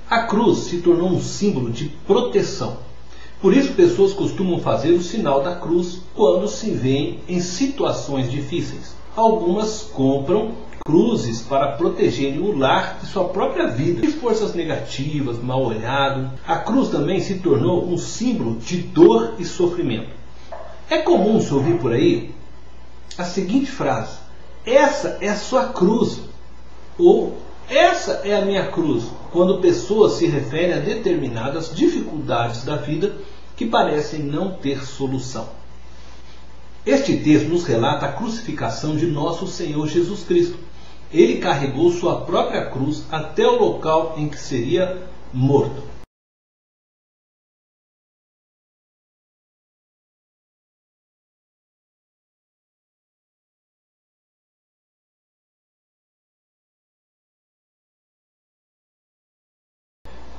A cruz se tornou um símbolo de proteção. Por isso, pessoas costumam fazer o sinal da cruz quando se veem em situações difíceis. Algumas compram cruzes para protegerem o lar e sua própria vida de forças negativas, mal olhado. A cruz também se tornou um símbolo de dor e sofrimento. É comum se ouvir por aí a seguinte frase: essa é a sua cruz, ou essa é a minha cruz, quando pessoas se referem a determinadas dificuldades da vida que parecem não ter solução. Este texto nos relata a crucificação de nosso Senhor Jesus Cristo. Ele carregou sua própria cruz até o local em que seria morto.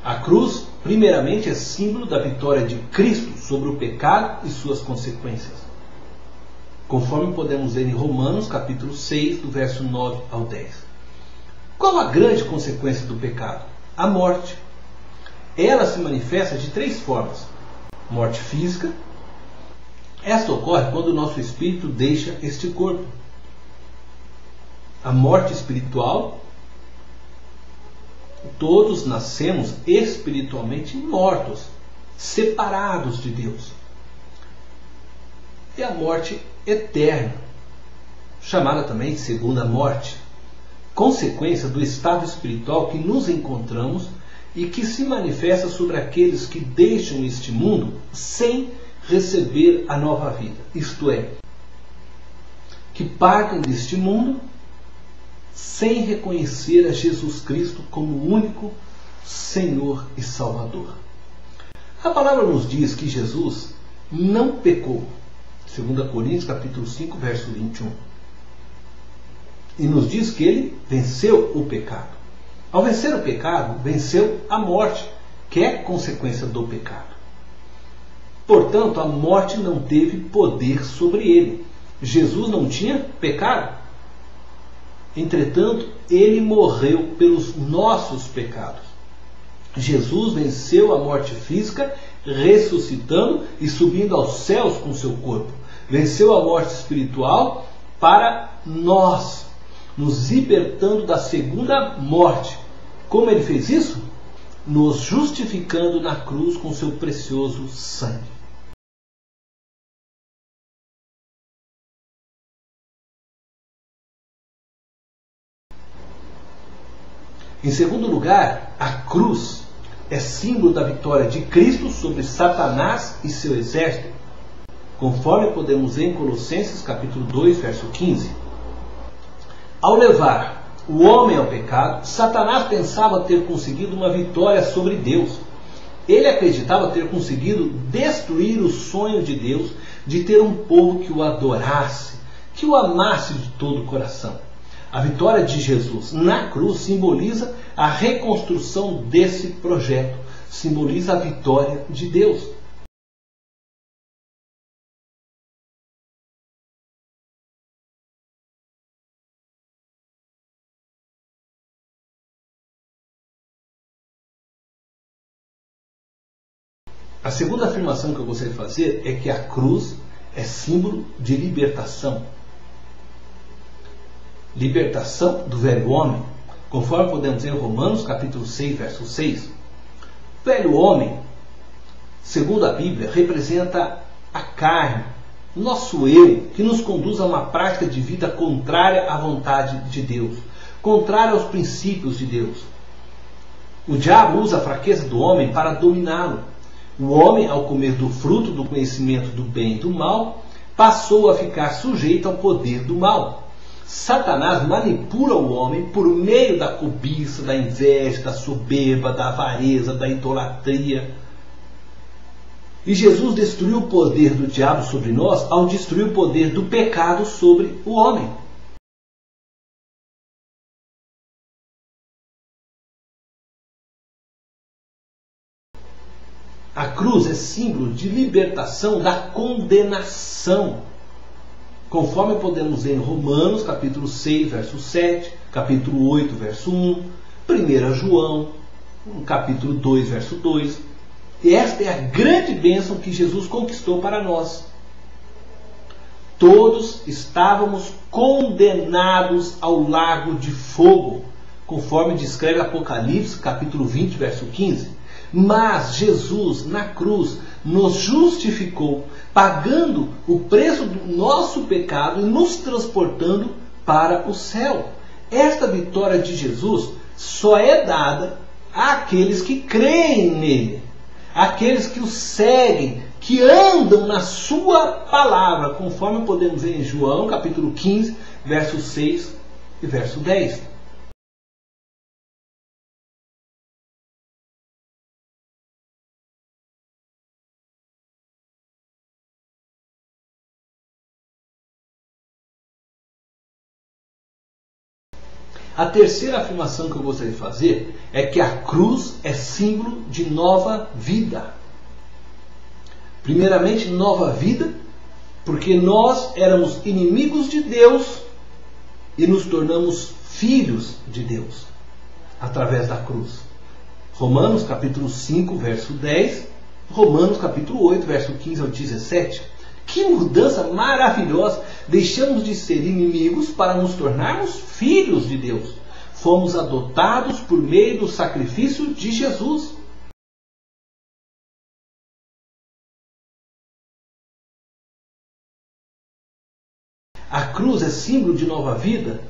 A cruz, primeiramente, é símbolo da vitória de Cristo sobre o pecado e suas consequências, conforme podemos ler em Romanos, capítulo 6, do verso 9 ao 10. Qual a grande consequência do pecado? A morte. Ela se manifesta de três formas. Morte física. Esta ocorre quando o nosso espírito deixa este corpo. A morte espiritual. Todos nascemos espiritualmente mortos, separados de Deus. E a morte eterna, chamada também de segunda morte, consequência do estado espiritual que nos encontramos e que se manifesta sobre aqueles que deixam este mundo sem receber a nova vida, isto é, que partem deste mundo sem reconhecer a Jesus Cristo como o único Senhor e Salvador. A palavra nos diz que Jesus não pecou, 2 Coríntios capítulo 5, verso 21. E nos diz que ele venceu o pecado. Ao vencer o pecado, venceu a morte, que é consequência do pecado. Portanto, a morte não teve poder sobre ele. Jesus não tinha pecado. Entretanto, ele morreu pelos nossos pecados. Jesus venceu a morte física, ressuscitando e subindo aos céus com seu corpo. Venceu a morte espiritual para nós, nos libertando da segunda morte. Como ele fez isso? Nos justificando na cruz com seu precioso sangue. Em segundo lugar, a cruz é símbolo da vitória de Cristo sobre Satanás e seu exército, conforme podemos ver em Colossenses capítulo 2, verso 15. Ao levar o homem ao pecado, Satanás pensava ter conseguido uma vitória sobre Deus. Ele acreditava ter conseguido destruir o sonho de Deus de ter um povo que o adorasse, que o amasse de todo o coração. A vitória de Jesus na cruz simboliza a reconstrução desse projeto, simboliza a vitória de Deus. A segunda afirmação que eu gostaria de fazer é que a cruz é símbolo de libertação. Libertação do velho homem, conforme podemos ver em Romanos capítulo 6, verso 6. O velho homem, segundo a Bíblia, representa a carne, o nosso eu, que nos conduz a uma prática de vida contrária à vontade de Deus, contrária aos princípios de Deus. O diabo usa a fraqueza do homem para dominá-lo. O homem, ao comer do fruto do conhecimento do bem e do mal, passou a ficar sujeito ao poder do mal. Satanás manipula o homem por meio da cobiça, da inveja, da soberba, da avareza, da idolatria. E Jesus destruiu o poder do diabo sobre nós ao destruir o poder do pecado sobre o homem. A cruz é símbolo de libertação da condenação, conforme podemos ver em Romanos, capítulo 6, verso 7, capítulo 8, verso 1, 1 João, no capítulo 2, verso 2. E esta é a grande bênção que Jesus conquistou para nós. Todos estávamos condenados ao lago de fogo, conforme descreve Apocalipse, capítulo 20, verso 15. Mas Jesus, na cruz, nos justificou, pagando o preço do nosso pecado e nos transportando para o céu. Esta vitória de Jesus só é dada àqueles que creem nele, àqueles que o seguem, que andam na sua palavra, conforme podemos ver em João, capítulo 15, verso 6 e verso 10. A terceira afirmação que eu gostaria de fazer é que a cruz é símbolo de nova vida. Primeiramente, nova vida, porque nós éramos inimigos de Deus e nos tornamos filhos de Deus através da cruz. Romanos capítulo 5, verso 10, Romanos capítulo 8, verso 15 ao 17. Que mudança maravilhosa! Deixamos de ser inimigos para nos tornarmos filhos de Deus. Fomos adotados por meio do sacrifício de Jesus. A cruz é símbolo de nova vida,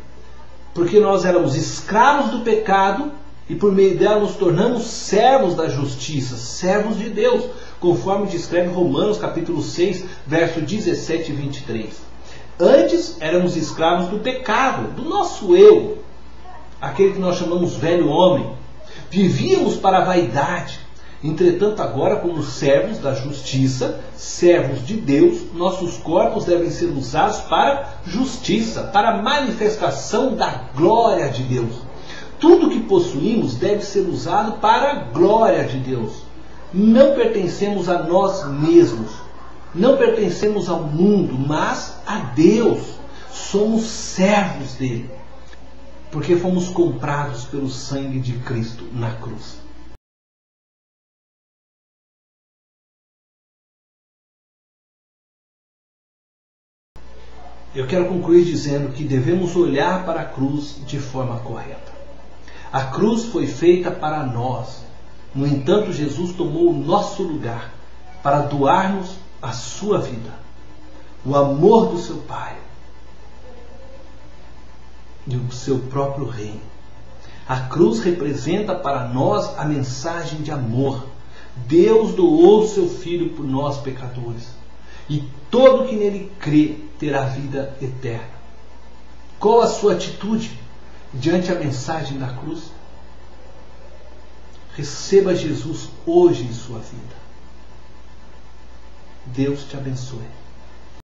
porque nós éramos escravos do pecado e por meio dela nos tornamos servos da justiça, servos de Deus, conforme descreve Romanos capítulo 6, verso 17 e 23. Antes éramos escravos do pecado, do nosso eu, aquele que nós chamamos velho homem. Vivíamos para a vaidade. Entretanto, agora, como servos da justiça, servos de Deus, nossos corpos devem ser usados para justiça, para a manifestação da glória de Deus. Tudo que possuímos deve ser usado para a glória de Deus. Não pertencemos a nós mesmos, não pertencemos ao mundo, mas a Deus. Somos servos dele, porque fomos comprados pelo sangue de Cristo na cruz. Eu quero concluir dizendo que devemos olhar para a cruz de forma correta. A cruz foi feita para nós. No entanto, Jesus tomou o nosso lugar para doar-nos a sua vida, o amor do seu Pai e o seu próprio reino. A cruz representa para nós a mensagem de amor. Deus doou seu Filho por nós pecadores, e todo que nele crê terá vida eterna. Qual a sua atitude diante da mensagem da cruz? Receba Jesus hoje em sua vida. Deus te abençoe.